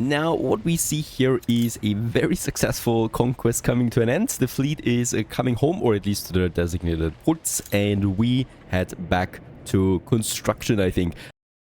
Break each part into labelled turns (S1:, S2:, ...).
S1: Now, what we see here is a very successful conquest coming to an end. The fleet is coming home, or at least to the designated ports, and we head back to construction, I think.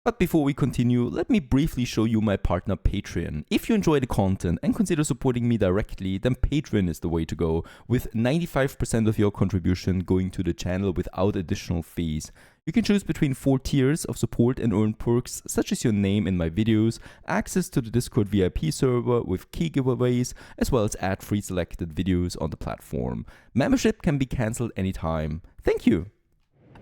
S1: But before we continue, let me briefly show you my partner Patreon. If you enjoy the content and consider supporting me directly, then Patreon is the way to go, with 95% of your contribution going to the channel without additional fees. You can choose between 4 tiers of support and earn perks such as your name in my videos, access to the Discord VIP server with key giveaways, as well as ad-free selected videos on the platform. Membership can be cancelled anytime. Thank you!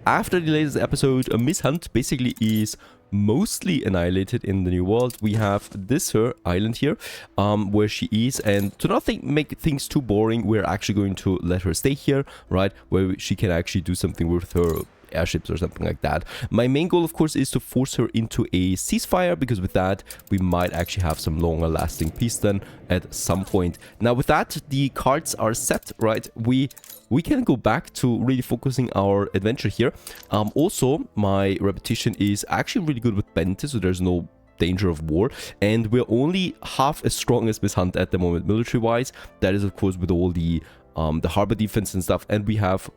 S1: After the latest episode, Miss Hunt basically is mostly annihilated in the new world. We have this her island here, where she is, and to not make things too boring, we're actually going to let her stay here, right, where she can actually do something with her airships or something like that. My main goal, of course, is to force her into a ceasefire, because with that we might actually have some longer lasting peace then at some point. Now with that, the cards are set, right? We can go back to really focusing our adventure here. Also, my repetition is actually really good with Bente, so there's no danger of war, and we're only half as strong as Miss Hunt at the moment military wise. That is of course with all the harbor defense and stuff, and we have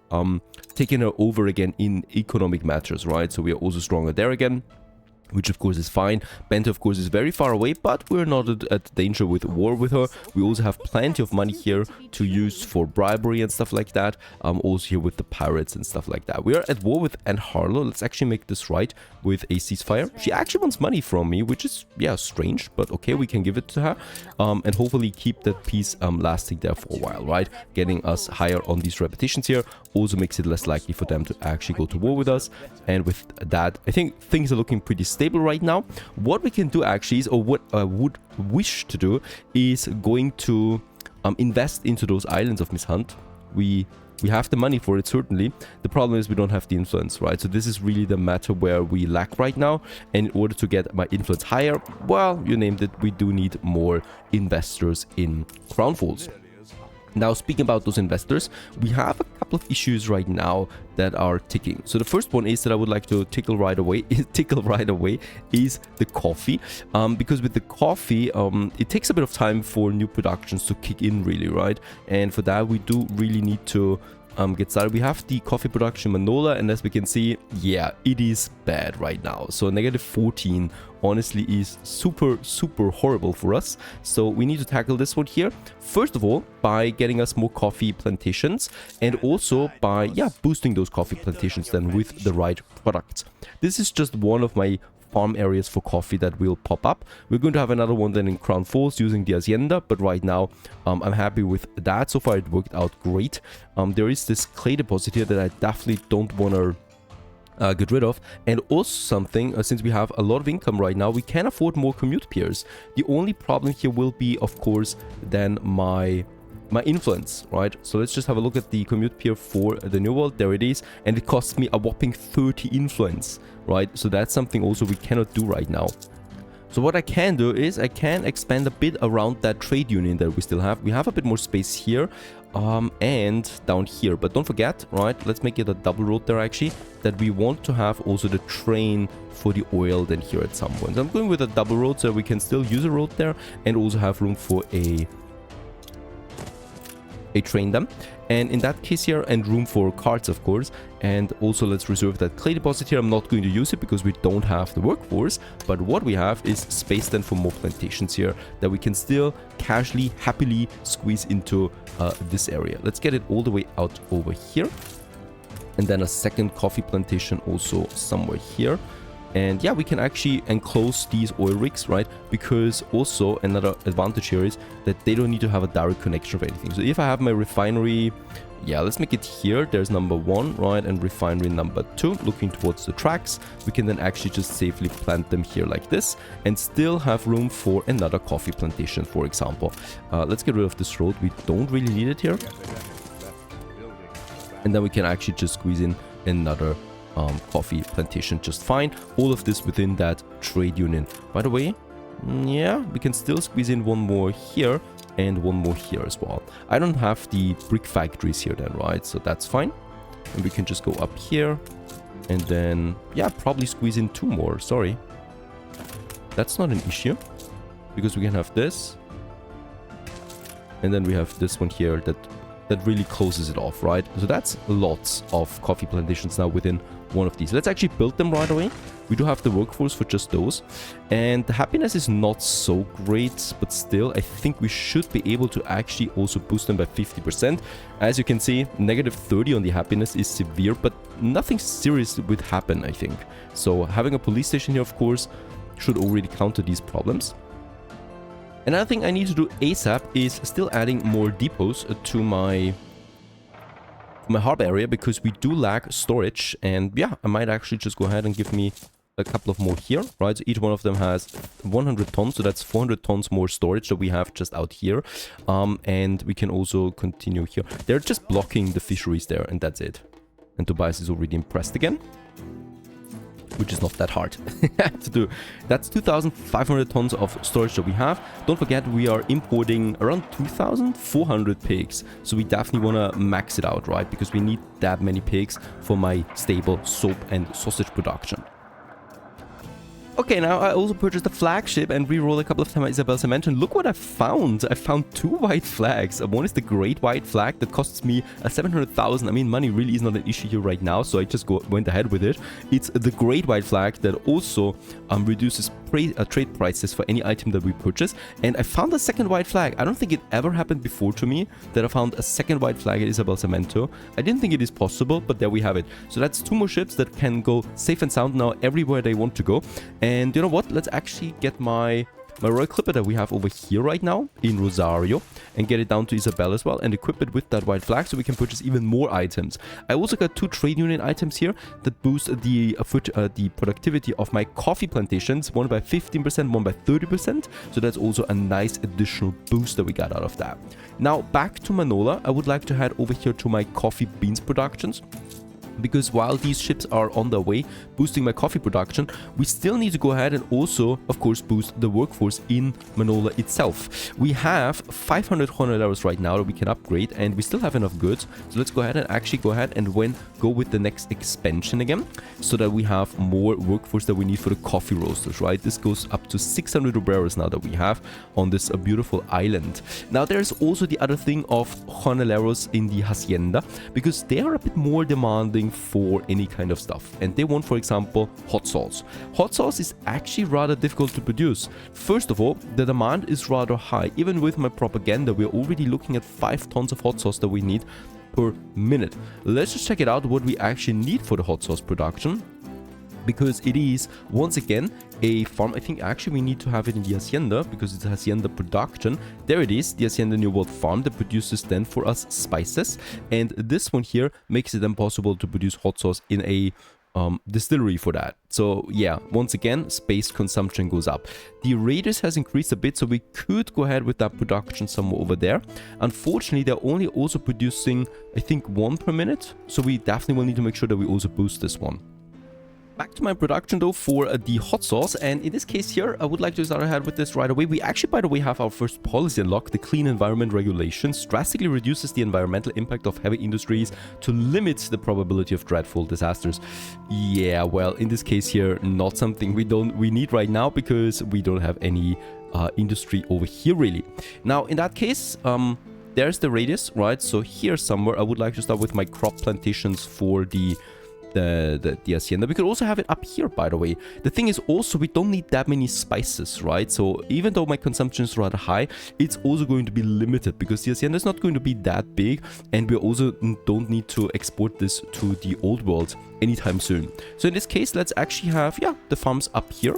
S1: taken her over again in economic matters, right? So we are also stronger there again, which of course is fine. Bente of course is very far away, but we're not at danger with war with her. We also have plenty of money here to use for bribery and stuff like that. Also here with the pirates and stuff like that. We are at war with Harlow. Let's actually make this right with a ceasefire. She actually wants money from me, which is, yeah, strange, but okay, we can give it to her. And hopefully keep that peace lasting there for a while, right? Getting us higher on these repetitions here also makes it less likely for them to actually go to war with us. And with that, I think things are looking pretty stable right now. What we can do actually is, or what I would wish to do, is going to invest into those islands of Miss Hunt. We have the money for it, certainly. The problem is we don't have the influence, right? So this is really the matter where we lack right now. And in order to get my influence higher, well, you named it, we do need more investors in Crown Falls. Now, speaking about those investors, we have a couple of issues right now that are ticking. So the first one is that I would like to tickle right away is the coffee, because with the coffee, it takes a bit of time for new productions to kick in, really, right? And for that, we do really need to get started. We have the coffee production Manola, and as we can see, yeah, it is bad right now. So -14 honestly is super horrible for us. So we need to tackle this one here, first of all, by getting us more coffee plantations, and also by, yeah, boosting those coffee plantations then with the right products. This is just one of my farm areas for coffee that will pop up. We're going to have another one then in Crown Falls using the Hacienda, but right now I'm happy with that. So far it worked out great. There is this clay deposit here that I definitely don't want to get rid of, and also something, since we have a lot of income right now, we can afford more commute piers. The only problem here will be, of course, then my influence, right? So let's just have a look at the commute pier for the new world. There it is, and it costs me a whopping 30 influence, right? So that's something also we cannot do right now. So what I can do is I can expand a bit around that trade union that we still have. We have a bit more space here and down here, but don't forget, right, let's make it a double road there actually, that we want to have also the train for the oil then here at some point. So I'm going with a double road so we can still use a road there and also have room for a train them, and in that case here, and room for carts of course. And also let's reserve that clay deposit here. I'm not going to use it because we don't have the workforce, but what we have is space then for more plantations here that we can still casually, happily squeeze into this area. Let's get it all the way out over here, and then a second coffee plantation also somewhere here. And yeah, we can actually enclose these oil rigs, right? Because also another advantage here is that they don't need to have a direct connection of anything. So if I have my refinery, yeah, let's make it here. There's number 1, right? And refinery number 2, looking towards the tracks. We can then actually just safely plant them here like this and still have room for another coffee plantation, for example. Let's get rid of this road. We don't really need it here. And then we can actually just squeeze in another coffee plantation just fine. All of this within that trade union. By the way, yeah, we can still squeeze in one more here and one more here as well. I don't have the brick factories here then, right? So that's fine. And we can just go up here and then, yeah, probably squeeze in 2 more. Sorry. That's not an issue. because we can have this. And then we have this one here that really closes it off, right? So that's lots of coffee plantations now within one of these. Let's actually build them right away. We do have the workforce for just those. And the happiness is not so great, but still, I think we should be able to actually also boost them by 50%. As you can see, negative 30 on the happiness is severe, but nothing serious would happen, I think. So having a police station here, of course, should already counter these problems. Another thing I need to do ASAP is still adding more depots to my harbor area, because we do lack storage. And yeah, I might actually just go ahead and give me a couple of more here, right? So each one of them has 100 tons, so that's 400 tons more storage that we have just out here. And we can also continue here. They're just blocking the fisheries there, and that's it. And Tobias is already impressed again, which is not that hard to do. That's 2,500 tons of storage that we have. Don't forget, we are importing around 2,400 pigs. So we definitely want to max it out, right? Because we need that many pigs for my stable soap and sausage production. Okay, now I also purchased a flagship and re-rolled a couple of times Isabel Cement, and look what I found. I found two white flags. One is the great white flag that costs me 700,000. I mean, money really is not an issue here right now, so I just went ahead with it. It's the great white flag that also reduces trade prices for any item that we purchase. And I found a second white flag. I don't think it ever happened before to me that I found a second white flag at Isabel Cemento. I didn't think it is possible, but there we have it. So that's two more ships that can go safe and sound now everywhere they want to go. And you know what? Let's actually get my Royal Clipper that we have over here right now in Rosario and get it down to Isabel as well and equip it with that white flag so we can purchase even more items. I also got two trade union items here that boost the productivity of my coffee plantations, one by 15%, one by 30%. So that's also a nice additional boost that we got out of that. Now back to Manola, I would like to head over here to my coffee beans productions, because while these ships are on their way boosting my coffee production, we still need to go ahead and also, of course, boost the workforce in Manola itself. We have 500 honoraros right now that we can upgrade, and we still have enough goods. So let's go ahead and actually go with the next expansion again, so that we have more workforce that we need for the coffee roasters, right? This goes up to 600 obreros now that we have on this beautiful island. Now there's also the other thing of honoraros in the Hacienda, because they are a bit more demanding for any kind of stuff, and they want, for example, hot sauce. Hot sauce is actually rather difficult to produce. First of all, the demand is rather high. Even with my propaganda, we're already looking at 5 tons of hot sauce that we need per minute. Let's just check it out what we actually need for the hot sauce production, because it is once again a farm. I think actually we need to have it in the Hacienda, because it's a Hacienda production. There it is, the Hacienda New World farm that produces then for us spices, and this one here makes it impossible to produce hot sauce in a distillery for that. So yeah, once again, space consumption goes up. The radius has increased a bit, so we could go ahead with that production somewhere over there. Unfortunately, they're only also producing, I think, 1 per minute, so we definitely will need to make sure that we also boost this one. Back to my production though for the hot sauce, and in this case here, I would like to start ahead with this right away. We actually, by the way, have our first policy unlock. The Clean Environment Regulations drastically reduces the environmental impact of heavy industries to limit the probability of dreadful disasters. Yeah, well, in this case here, not something we need right now, because we don't have any industry over here really. Now, in that case, there's the radius, right? So here somewhere, I would like to start with my crop plantations for the Hacienda. We could also have it up here, by the way. The thing is also, we don't need that many spices, right? So even though my consumption is rather high, it's also going to be limited, because the Hacienda is not going to be that big, and we also don't need to export this to the old world anytime soon. So in this case, let's actually have, yeah, the farms up here.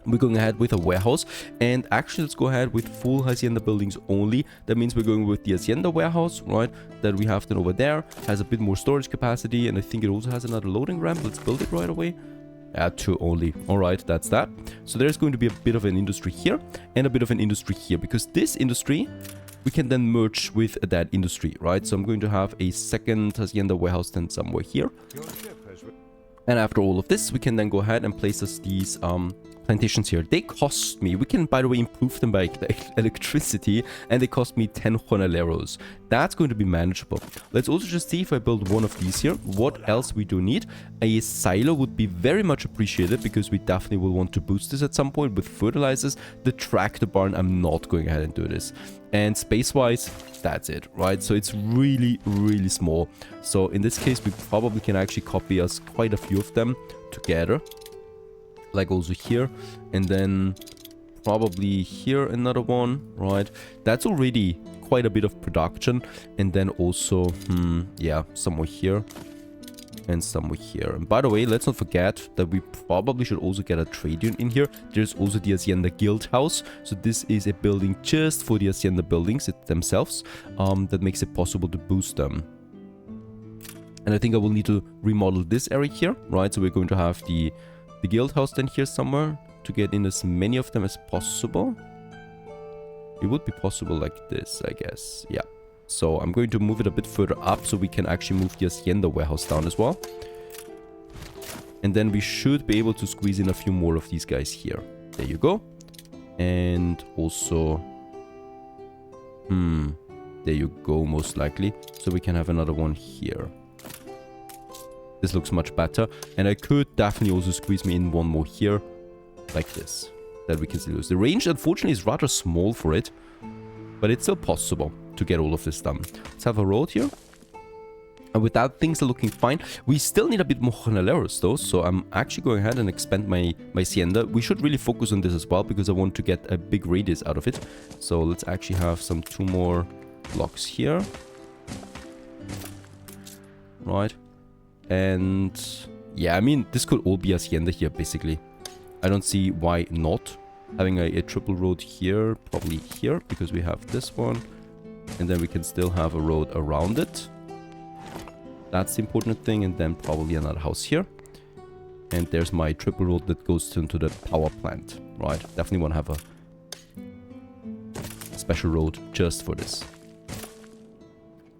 S1: We're going ahead with a warehouse, and actually let's go ahead with full Hacienda buildings only. That means we're going with the Hacienda warehouse, right, that we have then over there. Has a bit more storage capacity, and I think it also has another loading ramp. Let's build it right away. Add 2 only. All right, that's that. So there's going to be a bit of an industry here and a bit of an industry here, because this industry we can then merge with that industry, right? So I'm going to have a second Hacienda warehouse then somewhere here. And after all of this, we can then go ahead and place us these plantations here. They cost me, we can by the way improve them by electricity, and they cost me 10 jornaleros. That's going to be manageable. Let's also just see if I build one of these here. What else we do need? A silo would be very much appreciated, because we definitely will want to boost this at some point with fertilizers. The tractor barn, I'm not going ahead and do this. And space-wise, that's it, right? So it's really, really small. So in this case, we probably can actually copy us quite a few of them together. Like also here, and then probably here another one, right? That's already quite a bit of production. And then also, yeah, somewhere here and somewhere here. And by the way, let's not forget that we probably should also get a trade union in here. There's also the Hacienda Guild House. So this is a building just for the Hacienda buildings themselves, that makes it possible to boost them. And I think I will need to remodel this area here, right? So we're going to have the guild house then here somewhere to get in as many of them as possible. It would be possible like this, I guess. Yeah. So I'm going to move it a bit further up so we can actually move the Hacienda warehouse down as well. And then we should be able to squeeze in a few more of these guys here. There you go. And also, there you go, most likely. So we can have another one here. This looks much better. And I could definitely also squeeze me in one more here. Like this. That we can still use. The range, unfortunately, is rather small for it. But it's still possible to get all of this done. Let's have a road here. And with that, things are looking fine. We still need a bit more jornaleros though. So I'm actually going ahead and expand my Hacienda. We should really focus on this as well, because I want to get a big radius out of it. So let's actually have some 2 more blocks here. Right. And yeah, I mean, this could all be Hacienda here, basically. I don't see why not. Having a triple road here, probably here, because we have this one. And then we can still have a road around it. That's the important thing. And then probably another house here. And there's my triple road that goes into the power plant. Right, definitely want to have a special road just for this.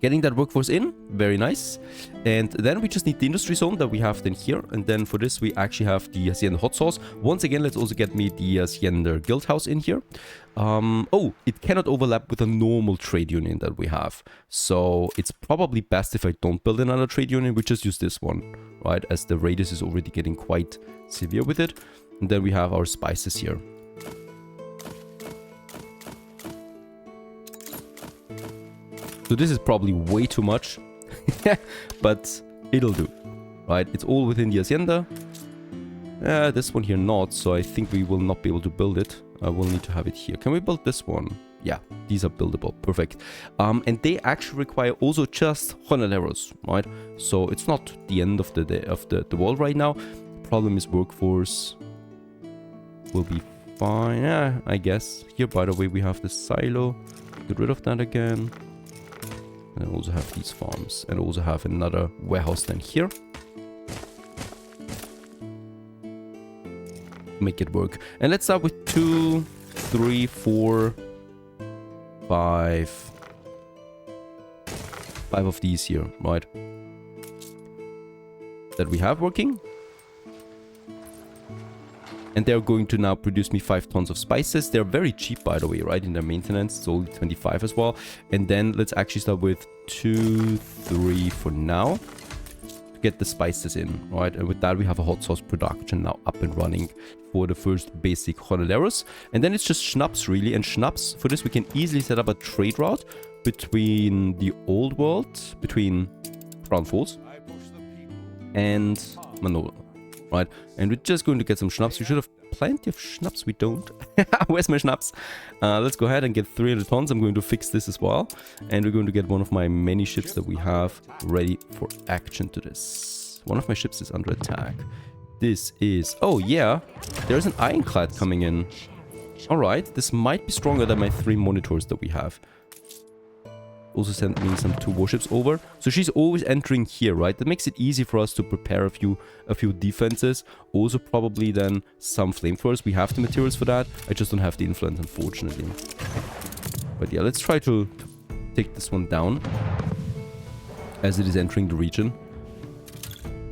S1: Getting that workforce in, very nice. And then we just need the industry zone that we have then here. And then for this, we actually have the Hacienda hot sauce. Once again, let's also get me the Hacienda guild house in here. Oh, it cannot overlap with a normal trade union that we have. So it's probably best if I don't build another trade union. We just use this one, right? As the radius is already getting quite severe with it. And then we have our spices here. So this is probably way too much, but it'll do, right? It's all within the Hacienda. This one here not, so I think we will not be able to build it. I will need to have it here. Can we build this one? Yeah, these are buildable. Perfect. And they actually require also just jornaleros, right? So it's not the end of the wall right now. Problem is workforce will be fine. Yeah, I guess. Here, by the way, we have the silo. Get rid of that again. And also have these farms. And also have another warehouse then here. Make it work. And let's start with 2, 3, 4, 5. 5 of these here, right? That we have working. And they're going to now produce me 5 tons of spices. They're very cheap, by the way, right? In their maintenance, it's only 25 as well. And then let's actually start with 2, 3 for now. To get the spices in, right? And with that, we have a hot sauce production now up and running for the first basic jornaleros. And then it's just schnapps, really. And schnapps, for this, we can easily set up a trade route between the old world, between Crown Falls and Manola. Right, and we're just going to get some schnapps. We should have plenty of schnapps. We don't. Where's my schnapps? Let's go ahead and get 300 tons. I'm going to fix this as well. And we're going to get one of my many ships that we have ready for action to this. One of my ships is under attack. This is... Oh, yeah. There's an ironclad coming in. All right. This might be stronger than my 3 monitors that we have. Also sent me some 2 warships over. So she's always entering here, right? That makes it easy for us to prepare a few defenses. Also probably then some flamethrowers. We have the materials for that. I just don't have the influence, unfortunately. But yeah, let's try to take this one down as it is entering the region.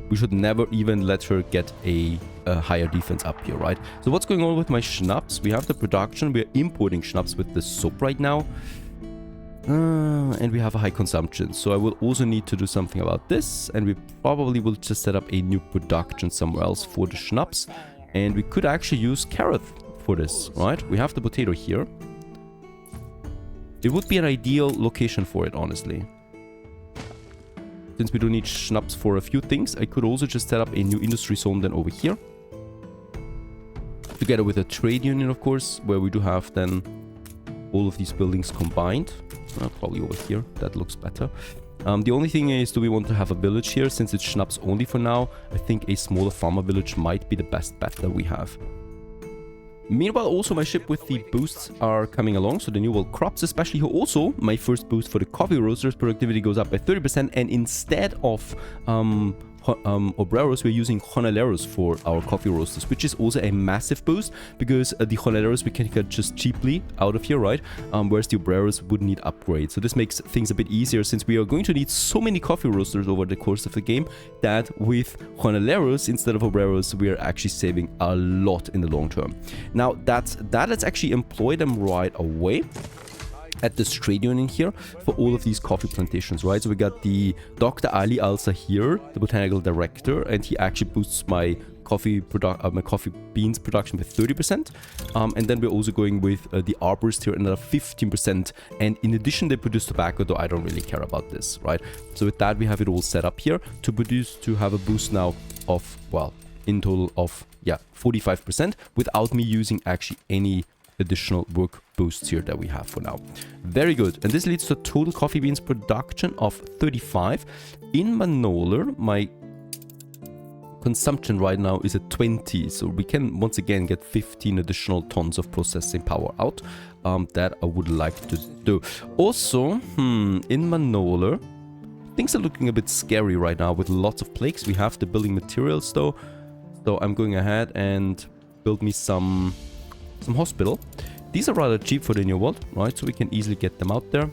S1: we should never even let her get a higher defense up here, right? So what's going on with my schnapps? We have the production. We're importing schnapps with the soap right now. And we have a high consumption. So I will also need to do something about this. And we probably will just set up a new production somewhere else for the schnapps. And we could actually use carrot for this, right? We have the potato here. It would be an ideal location for it, honestly. Since we do need schnapps for a few things, I could also just set up a new industry zone then over here. Together with a trade union, of course, where we do have then all of these buildings combined. Probably over here. That looks better. The only thing is, do we want to have a village here? Since it's schnapps only for now, I think a smaller farmer village might be the best bet that we have. Meanwhile, also my ship with the boosts are coming along. So the new world crops, especially here, also my first boost for the coffee roasters, productivity goes up by 30%. And instead of obreros, we're using jornaleros for our coffee roasters, which is also a massive boost because the jornaleros we can get just cheaply out of here, right? Whereas the obreros would need upgrades. So this makes things a bit easier since we are going to need so many coffee roasters over the course of the game that with jornaleros instead of obreros, we are actually saving a lot in the long term. Now that let's actually employ them right away at this trade union here for all of these coffee plantations, right? So we got the Dr. Ali Alsa here, the botanical director, and he actually boosts my coffee beans production by 30%. And then we're also going with the arborist here, another 15%. And in addition, they produce tobacco, though I don't really care about this, right? So with that, we have it all set up here to have a boost now of, well, in total of, yeah, 45% without me using actually any additional work boosts here that we have for now. Very good. And this leads to a total coffee beans production of 35. In Manola, my consumption right now is at 20. So we can once again get 15 additional tons of processing power out. That I would like to do. Also, in Manola, things are looking a bit scary right now with lots of plagues. We have the building materials though. So I'm going ahead and build me some hospital. These are rather cheap for the new world, right? So we can easily get them out there.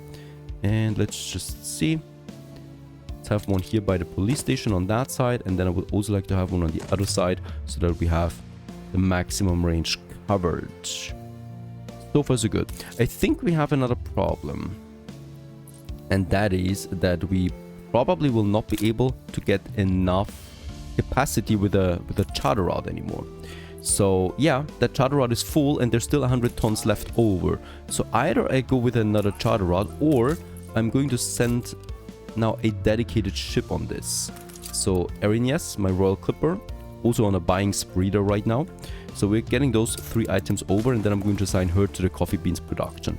S1: And let's just see. Let's have one here by the police station on that side. And then I would also like to have one on the other side so that we have the maximum range covered. So far so good. I think we have another problem. And that is that we probably will not be able to get enough capacity with a charter route anymore. So yeah, that charter route is full and there's still 100 tons left over. So either I go with another charter route or I'm going to send now a dedicated ship on this. So Erinias, my royal clipper, also on a buying spree there right now. So we're getting those 3 items over and then I'm going to assign her to the coffee beans production.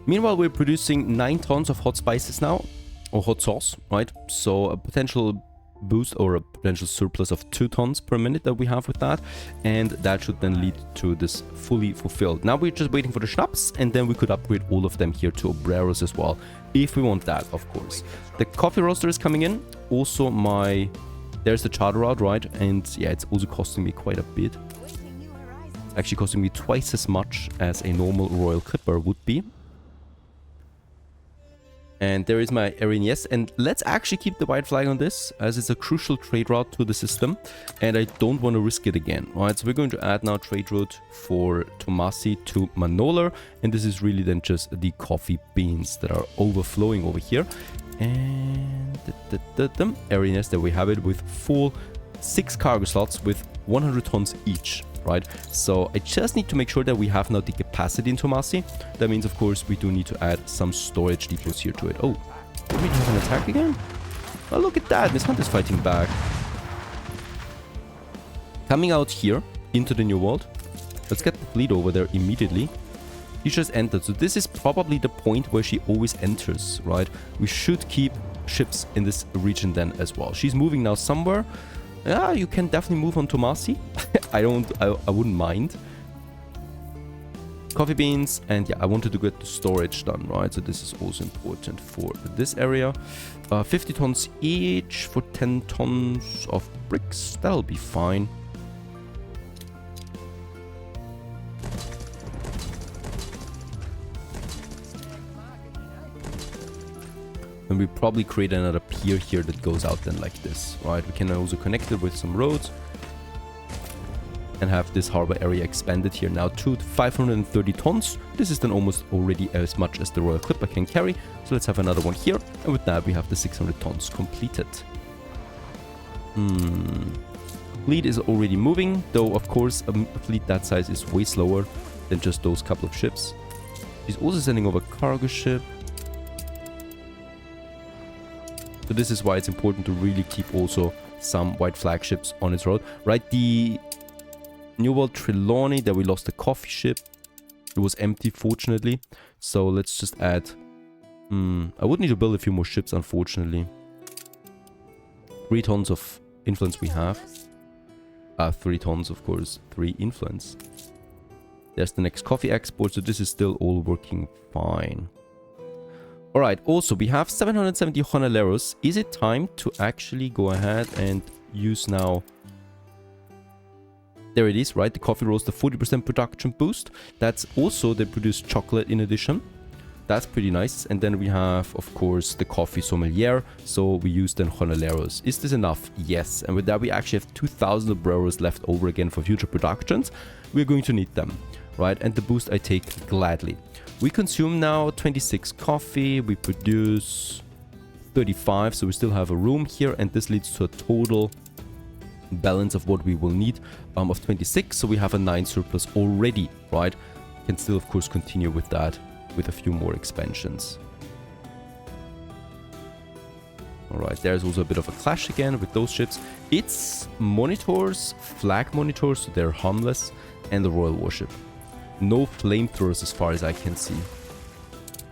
S1: Meanwhile, we're producing 9 tons of hot spices now, or hot sauce, right? So a potential boost or a potential surplus of 2 tons per minute that we have with that, and that should then lead to this fully fulfilled. Now we're just waiting for the schnapps and then we could upgrade all of them here to obreros as well if we want that, of course. The coffee roaster is coming in. Also there's the charter route, right? And yeah, it's also costing me quite a bit. It's actually costing me twice as much as a normal royal clipper would be. And there is my Erinias, and let's actually keep the white flag on this as it's a crucial trade route to the system and I don't want to risk it again. Alright, so we're going to add now trade route for Tomasi to Manola, and this is really then just the coffee beans that are overflowing over here. And Erinias, there we have it with full 6 cargo slots with 100 tons each. Right, so I just need to make sure that we have now the capacity in Tomasi. That means, of course, we do need to add some storage depots here to it. Oh, did we have an attack again? Oh, look at that. Miss Hunt is fighting back. Coming out here into the new world. Let's get the fleet over there immediately. She just entered. So this is probably the point where she always enters, right? We should keep ships in this region then as well. She's moving now somewhere. Yeah, you can definitely move on Tomasi. I wouldn't mind. Coffee beans, and yeah, I wanted to get the storage done, right? So this is also important for this area. 50 tons each for 10 tons of bricks. That'll be fine. And we probably create another pier here that goes out then like this, right? We can also connect it with some roads and have this harbor area expanded here now to 530 tons. This is then almost already as much as the Royal Clipper can carry. So let's have another one here. And with that, we have the 600 tons completed. Fleet is already moving, though of course a fleet that size is way slower than just those couple of ships. He's also sending over a cargo ship. So this is why it's important to really keep also some white flagships on its road, right? The New World Trelawney, that we lost the coffee ship. It was empty, fortunately. So let's just add... I would need to build a few more ships, unfortunately. 3 tons of influence we have. 3 tons, of course. 3 influence. There's the next coffee export, so this is still all working fine. Alright, also we have 770 Honaleros. Is it time to actually go ahead and use now... There it is, right? The coffee roaster, 40% production boost. That's also, they produce chocolate in addition. That's pretty nice. And then we have, of course, the coffee sommelier. So we use then Honaleros. Is this enough? Yes. And with that, we actually have 2,000 Obreros left over again for future productions. We're going to need them, right? And the boost I take gladly. We consume now 26 coffee. We produce 35. So we still have a room here. And this leads to a total balance of what we will need of 26. So we have a 9 surplus already, right? Can still, of course, continue with that with a few more expansions. Alright, there's also a bit of a clash again with those ships. It's monitors, flag monitors, so they're harmless, and the royal warship. No flamethrowers as far as I can see.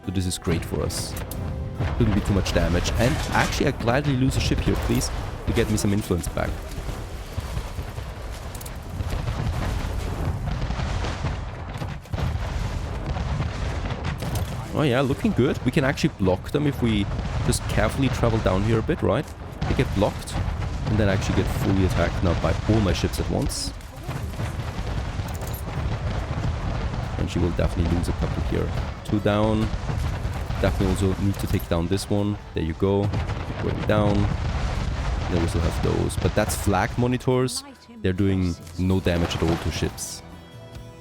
S1: So this is great for us. Shouldn't be too much damage. And actually, I'd gladly lose a ship here, please, to get me some influence back. Oh yeah, looking good. We can actually block them if we just carefully travel down here a bit, right? They get blocked and then actually get fully attacked now by all my ships at once. And she will definitely lose a couple here. 2 down. Definitely also need to take down this one. There you go. Keep going down. Then we still have those. But that's flag monitors. They're doing no damage at all to ships.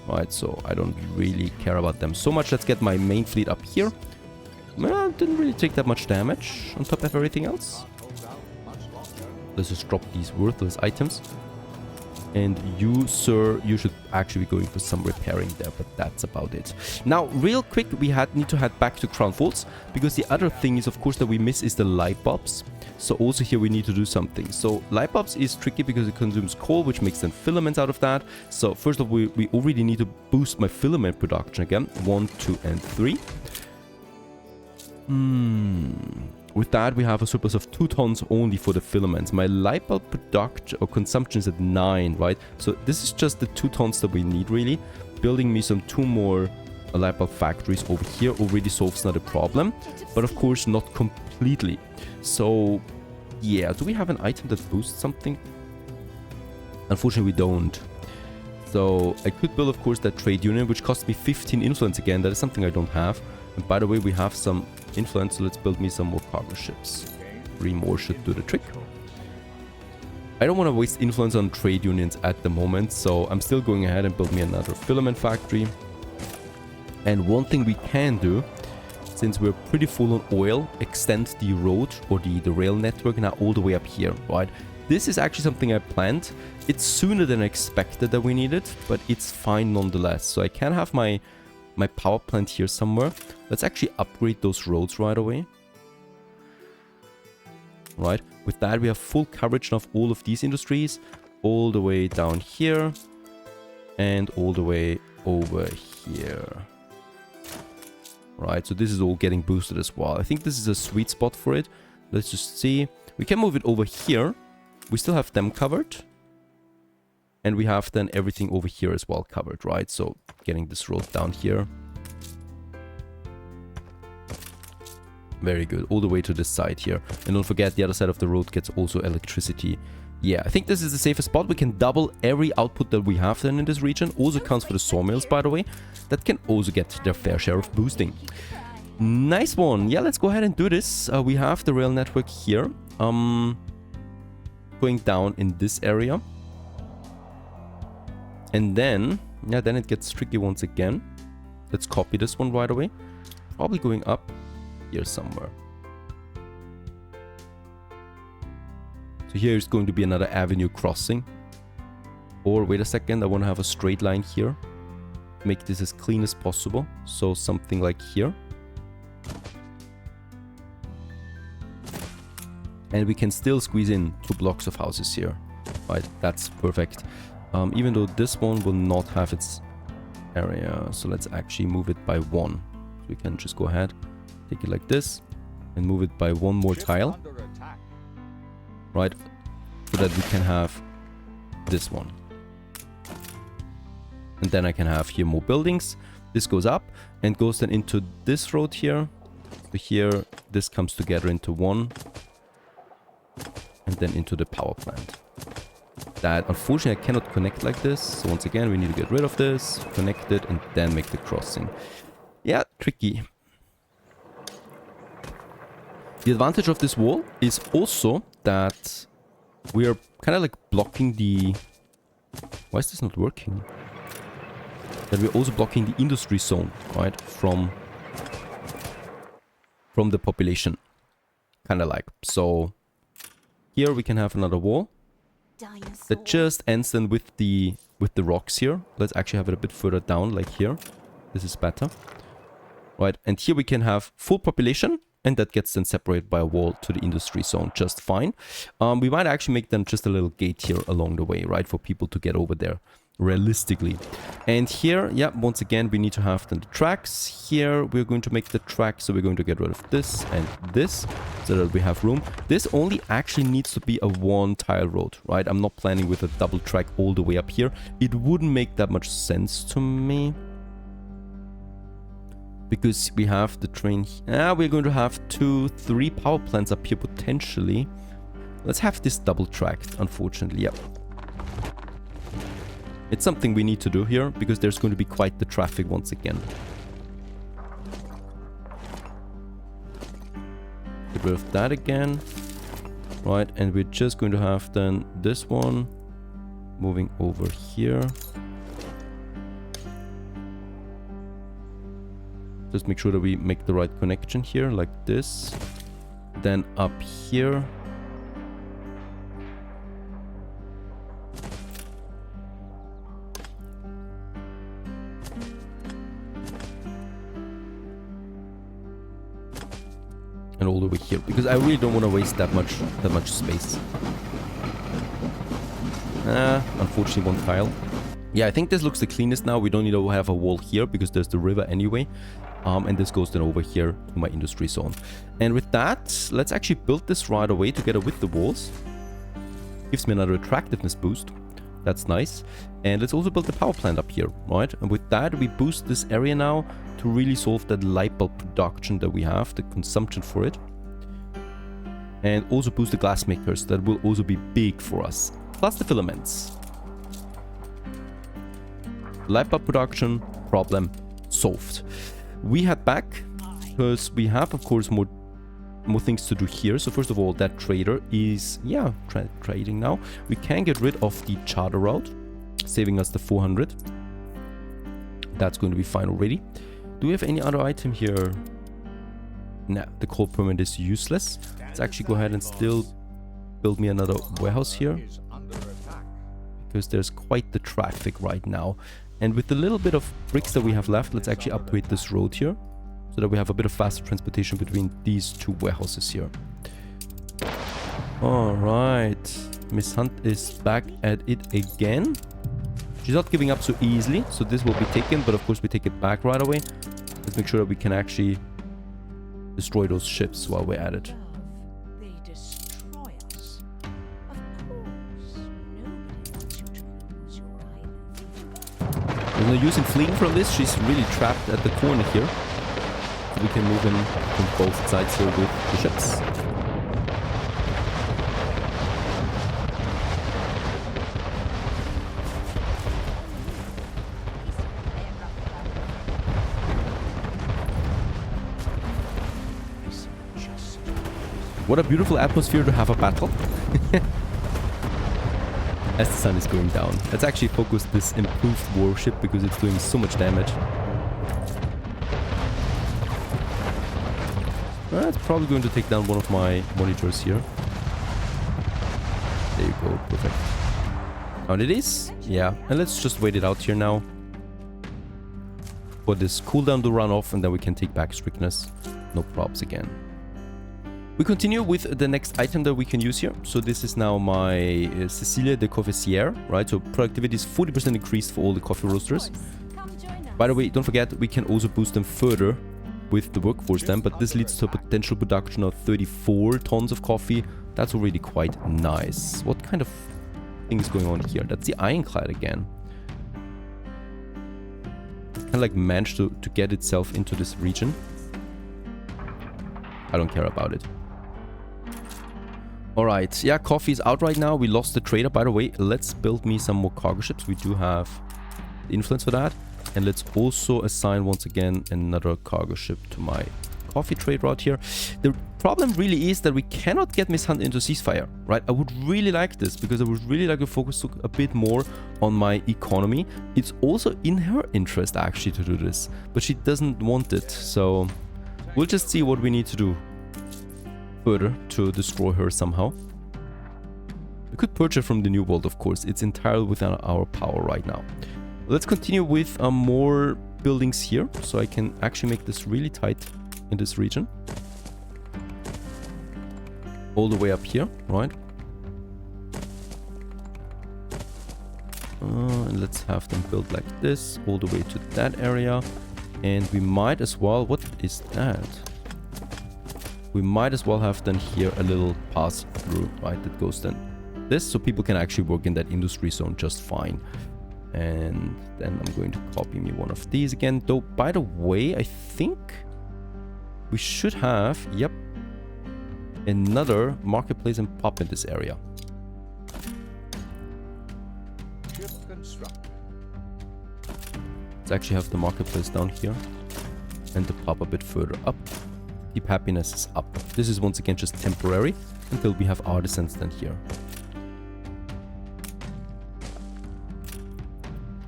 S1: Right, so I don't really care about them so much. Let's get my main fleet up here. Well, didn't really take that much damage on top of everything else. Let's just drop these worthless items. And you, sir, you should actually be going for some repairing there, but that's about it. Now, real quick, we need to head back to Crown Falls, because the other thing is, of course, that we miss is the light bulbs. So also here we need to do something. So light bulbs is tricky because it consumes coal, which makes then filaments out of that. So first of all, we already need to boost my filament production again. 1, 2, and 3. With that, we have a surplus of 2 tons only for the filaments. My light bulb production or consumption is at 9, right? So this is just the 2 tons that we need, really. Building me some 2 more light bulb factories over here already solves not a problem, but of course not completely. So yeah, do we have an item that boosts something? Unfortunately, we don't. So I could build, of course, that trade union, which costs me 15 influence again. That is something I don't have. And by the way, we have some influence, so let's build me some more cargo ships. 3 more should do the trick. I don't want to waste influence on trade unions at the moment, so I'm still going ahead and build me another filament factory. And one thing we can do, since we're pretty full on oil, extend the road or the rail network now all the way up here, right? This is actually something I planned. It's sooner than I expected that we need it, but it's fine nonetheless. So I can have my power plant here somewhere. Let's actually upgrade those roads right away. Right, with that we have full coverage of all of these industries, all the way down here and all the way over here. Right, so this is all getting boosted as well. I think this is a sweet spot for it. Let's just see. We can move it over here. We still have them covered. And we have then everything over here as well covered, right? So getting this road down here. Very good. All the way to this side here. And don't forget, the other side of the road gets also electricity. Yeah, I think this is the safest spot. We can double every output that we have then in this region. Also counts for the sawmills, by the way. That can also get their fair share of boosting. Nice one. Yeah, let's go ahead and do this. We have the rail network here. Going down in this area. And then, yeah, then it gets tricky once again. Let's copy this one right away. Probably going up here somewhere. So here is going to be another avenue crossing. Or wait a second, I want to have a straight line here. Make this as clean as possible. So something like here. And we can still squeeze in 2 blocks of houses here. Right, that's perfect. Even though this one will not have its area. So let's actually move it by 1. So we can just go ahead, take it like this, and move it by 1 more tile. Right, so that we can have this one. And then I can have here more buildings. This goes up and goes then into this road here. So here, this comes together into one. And then into the power plant. That, unfortunately, I cannot connect like this. So once again, we need to get rid of this, connect it, and then make the crossing. Yeah, tricky. The advantage of this wall is also that we are kind of like blocking the... Why is this not working? That we're also blocking the industry zone, right? From the population. Kind of like. So here we can have another wall. That just ends then with the rocks here. Let's actually have it a bit further down, like here. This is better. Right, and here we can have full population. And that gets then separated by a wall to the industry zone just fine. We might actually make them just a little gate here along the way, right? For people to get over there realistically. And here, yeah, once again, we need to have then the tracks. Here, we're going to make the track. So we're going to get rid of this and this so that we have room. This only actually needs to be a 1 tile road, right? I'm not planning with a double track all the way up here. It wouldn't make that much sense to me. Because we have the train. We're going to have 2, 3 power plants up here potentially. Let's have this double tracked, unfortunately. Yep. It's something we need to do here because there's going to be quite the traffic once again. Get rid of that again. Right, and we're just going to have then this one moving over here. Just make sure that we make the right connection here, like this. Then up here. And all the way here, because I really don't want to waste that much space. Unfortunately, 1 tile. Yeah, I think this looks the cleanest now. We don't need to have a wall here because there's the river anyway. And this goes then over here to my industry zone. And with that, let's actually build this right away together with the walls. Gives me another attractiveness boost. That's nice. And let's also build the power plant up here, right? And with that, we boost this area now to really solve that light bulb production that we have, the consumption for it. And also boost the glass makers. That will also be big for us. Plus the filaments. Light bulb production, problem solved. We head back because we have, of course, more things to do here. So first of all, that trader is, yeah, trading now. We can get rid of the charter route, saving us the 400. That's going to be fine already. Do we have any other item here? Nah, the coal permit is useless. Let's actually go ahead and still build me another warehouse here, because there's quite the traffic right now. And with the little bit of bricks that we have left, let's actually upgrade this road here so that we have a bit of faster transportation between these 2 warehouses here. Alright, Miss Hunt is back at it again. She's not giving up so easily, so this will be taken, but of course we take it back right away. Let's make sure that we can actually destroy those ships while we're at it. There's no use in fleeing from this. She's really trapped at the corner here. So we can move in from both sides here with the ships. What a beautiful atmosphere to have a battle. As the sun is going down. Let's actually focus this improved warship because it's doing so much damage. It's probably going to take down one of my monitors here. There you go, perfect. And it is? Yeah, and let's just wait it out here now. For this cooldown to run off and then we can take back strictness. No props again. We continue with the next item that we can use here. So this is now my Cecilia de Coffeesière, right? So productivity is 40% increased for all the coffee roasters. By the way, don't forget, we can also boost them further with the workforce then, but this leads to a potential production of 34 tons of coffee. That's already quite nice. What kind of thing is going on here? That's the ironclad again. Kind of like managed to get itself into this region. I don't care about it. Alright, yeah, coffee is out right now. We lost the trader, by the way. Let's build me some more cargo ships. We do have the influence for that. And let's also assign once again another cargo ship to my coffee trade route here. The problem really is that we cannot get Miss Hunt into ceasefire, right? I would really like this because I would really like to focus a bit more on my economy. It's also in her interest actually to do this, but she doesn't want it. So we'll just see what we need to do further to destroy her somehow. We could purge her from the New World, of course. It's entirely within our power right now. Let's continue with more buildings here, so I can actually make this really tight in this region. All the way up here, right? And let's have them built like this, all the way to that area. And we might as well... What is that? We might as well have then here a little pass through, right? That goes then this, so people can actually work in that industry zone just fine. And then I'm going to copy me one of these again. Though, by the way, I think we should have, yep, another marketplace and pop in this area. Let's actually have the marketplace down here and the pop a bit further up. Keep happiness is up. This is once again just temporary until we have artisans then here.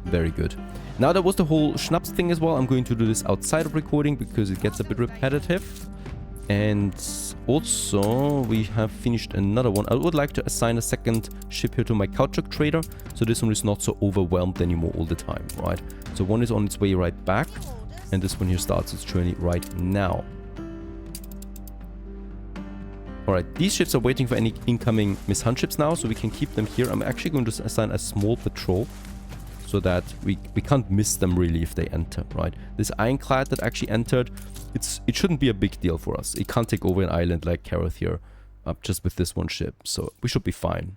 S1: Very good. Now that was the whole schnapps thing as well. I'm going to do this outside of recording because it gets a bit repetitive. And also we have finished another one. I would like to assign a second ship here to my Couchuk trader, so this one is not so overwhelmed anymore all the time, right? So one is on its way right back, and this one here starts its journey right now. Alright, these ships are waiting for any incoming Miss Hunt ships now, so we can keep them here. I'm actually going to assign a small patrol so that we can't miss them really if they enter, right? This ironclad that actually entered, it shouldn't be a big deal for us. It can't take over an island like Karoth here, just with this one ship, so we should be fine.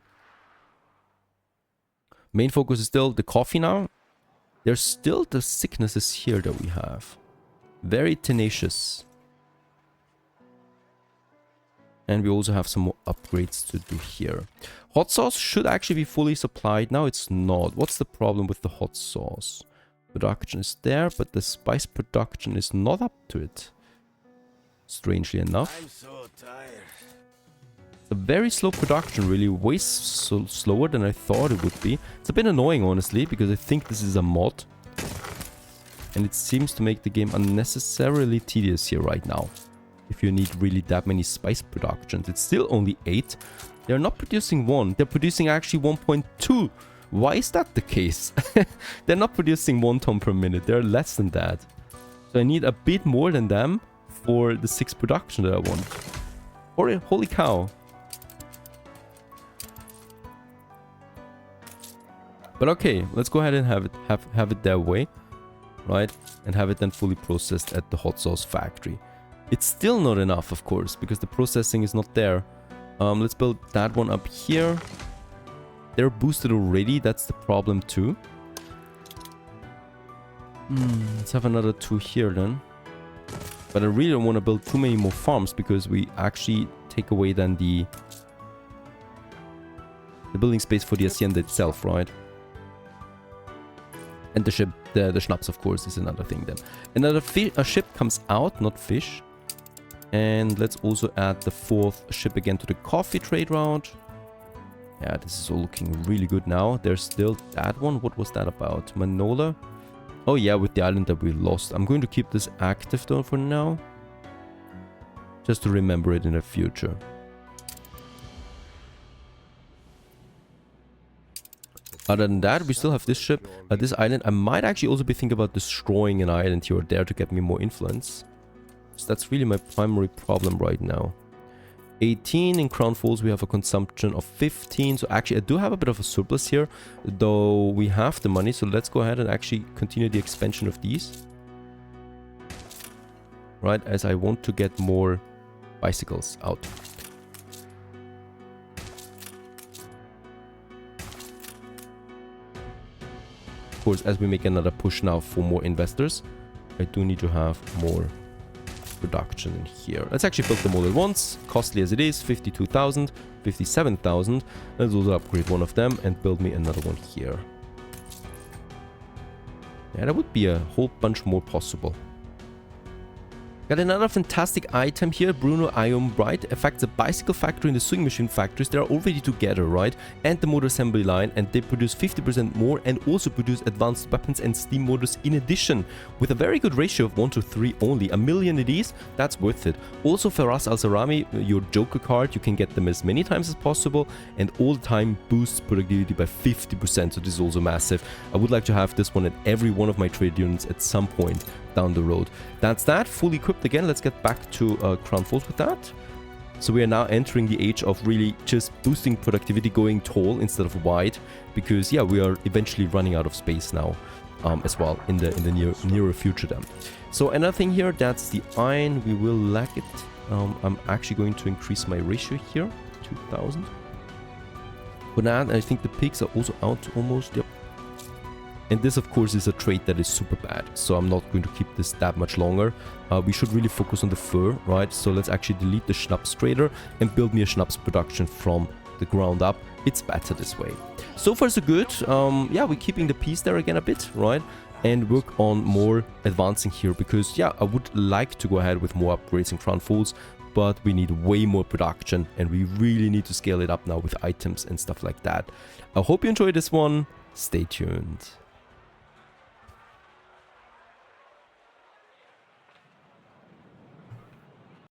S1: Main focus is still the coffee now. There's still the sicknesses here that we have. Very tenacious. And we also have some more upgrades to do here. Hot sauce should actually be fully supplied. Now it's not. What's the problem with the hot sauce? Production is there, but the spice production is not up to it. Strangely enough. I'm so tired. It's a very slow production, really. Way slower than I thought it would be. It's a bit annoying, honestly, because I think this is a mod. And it seems to make the game unnecessarily tedious here right now. If you need really that many spice productions. It's still only 8. They're not producing 1. They're producing actually 1.2. Why is that the case? They're not producing 1 ton per minute. They're less than that. So I need a bit more than them for the 6 production that I want. Or holy cow. But okay, let's go ahead and have it their way, right? And have it then fully processed at the hot sauce factory. It's still not enough, of course, because the processing is not there. Let's build that one up here. They're boosted already, that's the problem too. Let's have another 2 here then. But I really don't want to build too many more farms because we actually take away then the building space for the Hacienda itself, right? And the ship, the schnapps, of course, is another thing then. Another a ship comes out, not fish. And let's also add the 4th ship again to the coffee trade route. Yeah, this is all looking really good now. There's still that one. What was that about? Manola? Oh yeah, with the island that we lost. I'm going to keep this active though for now. Just to remember it in the future. Other than that, we still have this ship, this island. I might actually also be thinking about destroying an island here or there to get me more influence. So that's really my primary problem right now. 18 in Crown Falls, we have a consumption of 15. So actually, I do have a bit of a surplus here, though we have the money. So let's go ahead and actually continue the expansion of these. Right, as I want to get more bicycles out. Of course, as we make another push now for more investors, I do need to have more production in here. Let's actually build them all at once, costly as it is, 52,000, 57,000. Let's also upgrade one of them and build me another one here. Yeah, that would be a whole bunch more possible. Got another fantastic item here, Bruno Iron Bright. Affects the bicycle factory and the sewing machine factories. They are already together, right? And the motor assembly line, and they produce 50% more and also produce advanced weapons and steam motors in addition. With a very good ratio of 1 to 3 only. 1 million it is, that's worth it. Also Faraz Al Sarami, your Joker card, you can get them as many times as possible and all the time boosts productivity by 50%, so this is also massive. I would like to have this one at every one of my trade units at some point down the road. That's that, fully equipped again. Let's get back to Crown Falls with that. So we are now entering the age of really just boosting productivity, going tall instead of wide, because yeah, we are eventually running out of space now as well in the nearer future then. So another thing here, that's the iron. We will lack it. I'm actually going to increase my ratio here, 2,000. For that, I think the pigs are also out almost. Yep. And this, of course, is a trade that is super bad, so I'm not going to keep this that much longer. We should really focus on the fur, right? So let's actually delete the schnapps trader and build me a schnapps production from the ground up. It's better this way. So far, so good. Yeah, we're keeping the peace there again a bit, right? And work on more advancing here because, yeah, I would like to go ahead with more upgrades in Crown Falls, but we need way more production and we really need to scale it up now with items and stuff like that. I hope you enjoyed this one. Stay tuned.